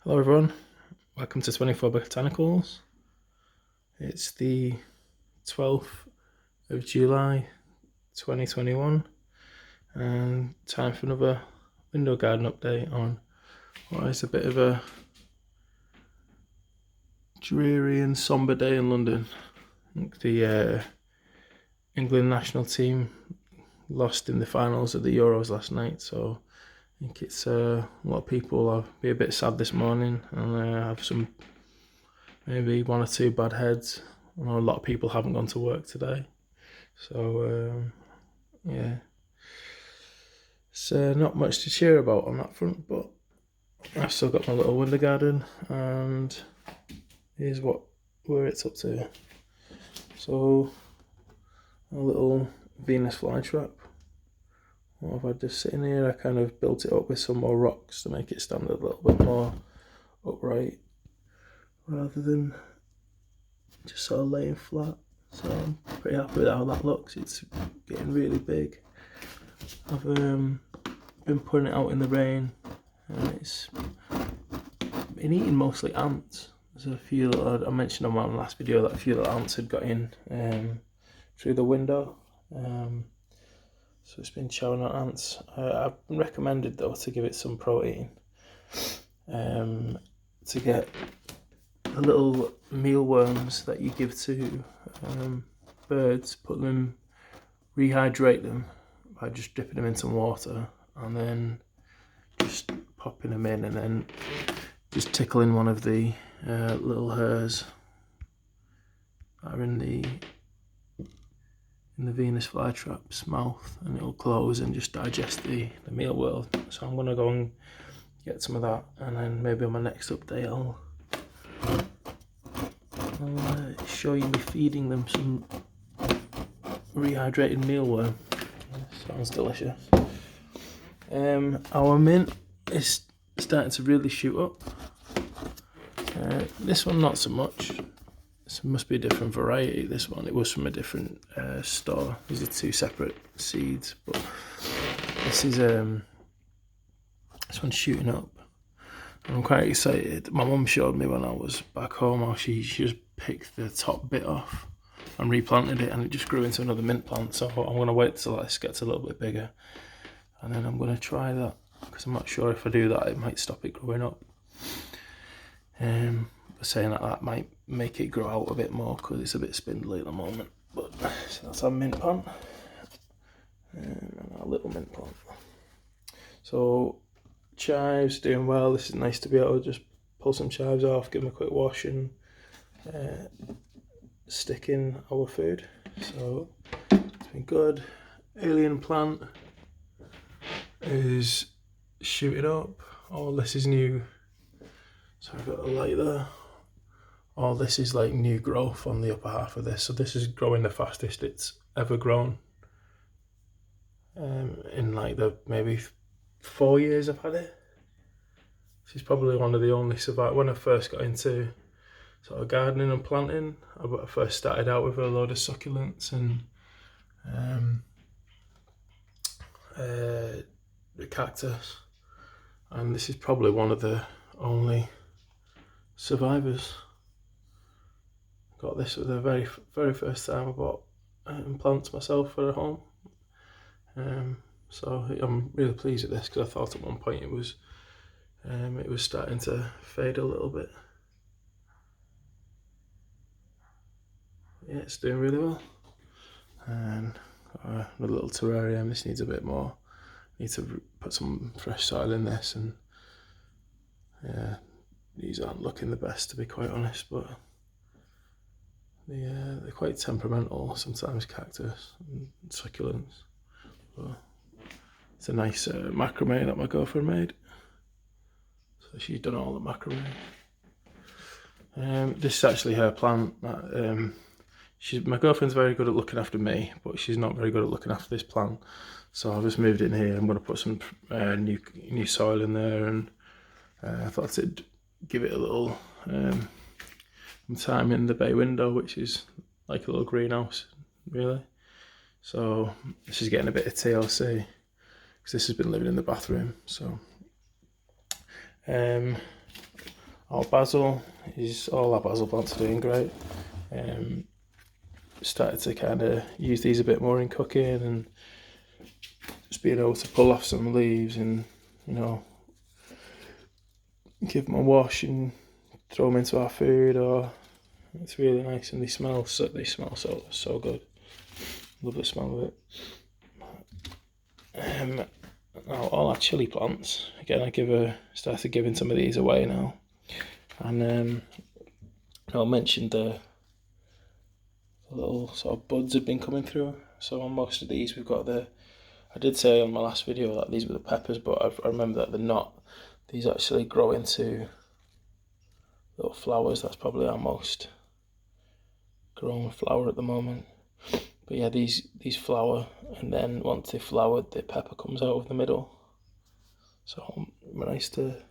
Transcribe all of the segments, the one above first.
Hello everyone, welcome to 24 Botanicals. It's the 12th of July 2021 and time for another window garden update on what is a bit of a dreary and sombre day in London. The England national team lost in the finals of the Euros last night, so I think it's a lot of people will be a bit sad this morning and have some maybe one or two bad heads. I know a lot of people haven't gone to work today, so yeah, it's not much to cheer about on that front, but I've still got my little window garden and here's where it's up to. So a little Venus flytrap. What have I just sitting here? I kind of built it up with some more rocks to make it stand a little bit more upright rather than just sort of laying flat. So I'm pretty happy with how that looks. It's getting really big. I've been putting it out in the rain and it's been eating mostly ants. There's a few little, I mentioned on my last video that a few little ants had got in through the window. So it's been chowing on ants. I've been recommended though to give it some protein, to get the little mealworms that you give to birds, rehydrate them by just dipping them in some water and then just popping them in and then just tickling one of the little hairs that are in the Venus flytrap's mouth, and it'll close and just digest the mealworm. So I'm gonna go and get some of that, and then maybe on my next update I'll show you me feeding them some rehydrated mealworm. Sounds delicious. Our mint is starting to really shoot up. This one not so much. This must be a different variety. This one, it was from a different store. These are two separate seeds, but this is this one's shooting up. I'm quite excited. My mum showed me when I was back home how she just picked the top bit off and replanted it, and it just grew into another mint plant. So I'm gonna wait till this gets a little bit bigger, and then I'm gonna try that because I'm not sure if I do that it might stop it growing up. Saying that might make it grow out a bit more because it's a bit spindly at the moment. But so that's our mint plant and our little mint plant. So chives doing well. This is nice to be able to just pull some chives off, give them a quick wash and stick in our food. So it's been good. Alien plant is shooting up. All this is new. So I've got a light there. All this is like new growth on the upper half of this. So this is growing the fastest it's ever grown. In like the maybe 4 years I've had it. This is probably one of the only survivors. When I first got into sort of gardening and planting, I first started out with a load of succulents and the cactus. And this is probably one of the only survivors. Got this for the very first time I bought plants myself for a home. So I'm really pleased with this because I thought at one point it was starting to fade a little bit. Yeah, it's doing really well. And a little terrarium. This needs a bit more. Need to put some fresh soil in this, and yeah, these aren't looking the best to be quite honest, but they're quite temperamental sometimes, cactus and succulents. But it's a nice macrame that my girlfriend made. So she's done all the macrame. This is actually her plant. My girlfriend's very good at looking after me, but she's not very good at looking after this plant. So I've just moved in here. I'm going to put some new soil in there, and I thought I'd give it a little time in the bay window, which is like a little greenhouse, really. So this is getting a bit of TLC because this has been living in the bathroom. So our basil all our basil plants are doing great. Started to kind of use these a bit more in cooking, and just being able to pull off some leaves and, you know, give them a wash and throw them into our food. Or it's really nice, and they smell so good. Love the smell of it. Now all our chili plants, again, I started giving some of these away now, and I mentioned the little sort of buds have been coming through. So on most of these we've got I did say on my last video that these were the peppers, but I remember that they're not. These actually grow into little flowers. That's probably our most grown flower at the moment. But yeah, these flower, and then once they flowered, the pepper comes out of the middle. So nice to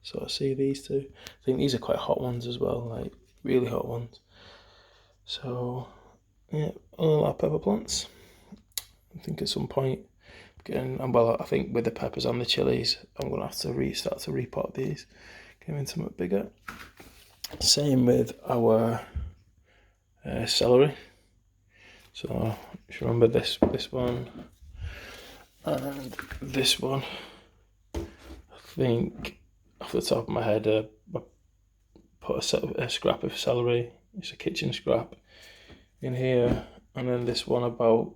sort of see these two. I think these are quite hot ones as well, like really hot ones. So yeah, all our pepper plants. I think at some point, I think with the peppers and the chilies, I'm gonna have to start to repot these, get them into something bigger. Same with our celery. So if you remember this one and this one, I think off the top of my head, I put a scrap of celery, it's a kitchen scrap, in here, and then this one about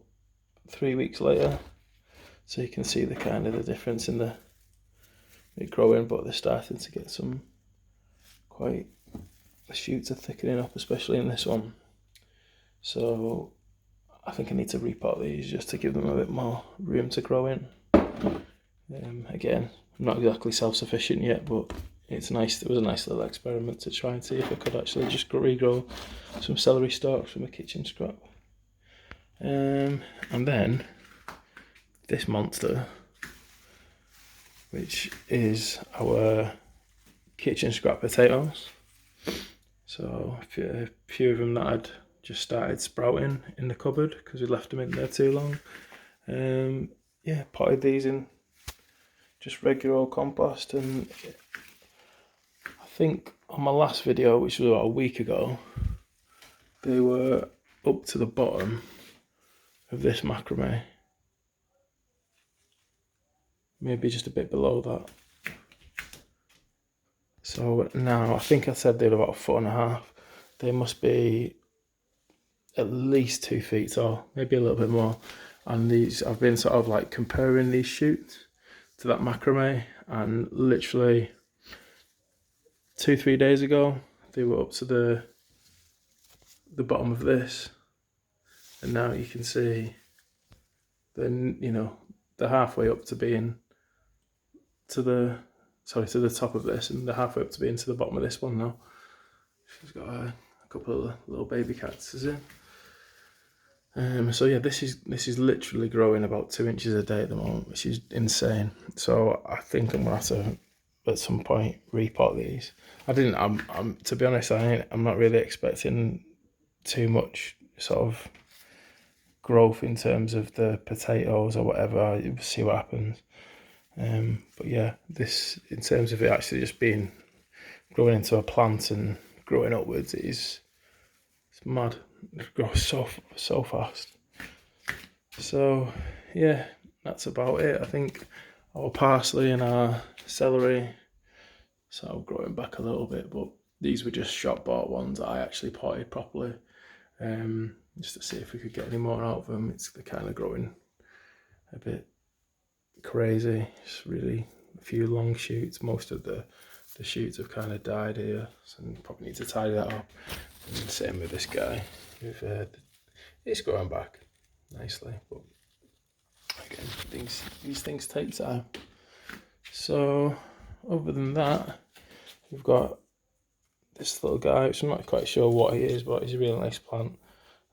3 weeks later. So you can see the kind of the difference in it growing, but they're starting to get some the shoots are thickening up, especially in this one. So I think I need to repot these just to give them a bit more room to grow in. Again, I'm not exactly self-sufficient yet, but it's nice. It was a nice little experiment to try and see if I could actually just regrow some celery stalks from a kitchen scrap. And then this monster, which is our kitchen scrap potatoes. So a few of them that I'd just started sprouting in the cupboard because we left them in there too long. Yeah, potted these in just regular old compost, and I think on my last video, which was about a week ago, they were up to the bottom of this macrame, maybe just a bit below that. So now I think I said they're about 1.5 foot. They must be at least 2 feet tall, maybe a little bit more. And these, I've been sort of like comparing these shoots to that macrame, and literally 2-3 days ago they were up to the bottom of this, and now you can see then, you know, they're halfway up to being to the top of this, and they're halfway up to being to the bottom of this one now. She's got a couple of little baby cactuses in. So yeah, this is literally growing about 2 inches a day at the moment, which is insane. So I think I'm gonna have to at some point repot these. I'm to be honest, I'm not really expecting too much sort of growth in terms of the potatoes or whatever. We'll see what happens. But yeah, this, in terms of it actually just being growing into a plant and growing upwards, it's mad. It grows so fast. So yeah, that's about it. I think our parsley and our celery sort of growing back a little bit, but these were just shop bought ones that I actually potted properly, just to see if we could get any more out of them. They're kind of growing a bit crazy. It's really a few long shoots. Most of the shoots have kind of died here, so I probably need to tidy that up. And same with this guy. It's growing back nicely, but again, these things take time. So other than that, we've got this little guy, which I'm not quite sure what he is, but he's a really nice plant.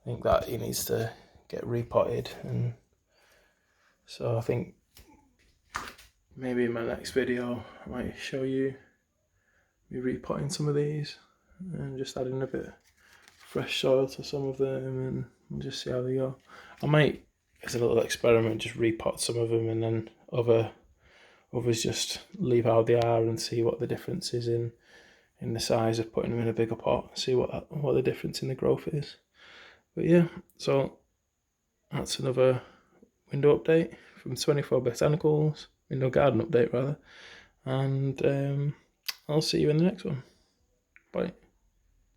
I think that he needs to get repotted, and so I think maybe in my next video I might show you me repotting some of these and just adding a bit of fresh soil to some of them and just see how they go. I might, as a little experiment, just repot some of them, and then others just leave how they are and see what the difference is in in the size of putting them in a bigger pot, see what the difference in the growth is. But yeah, so that's another window update from 24 Botanicals, window garden update rather, and I'll see you in the next one. Bye.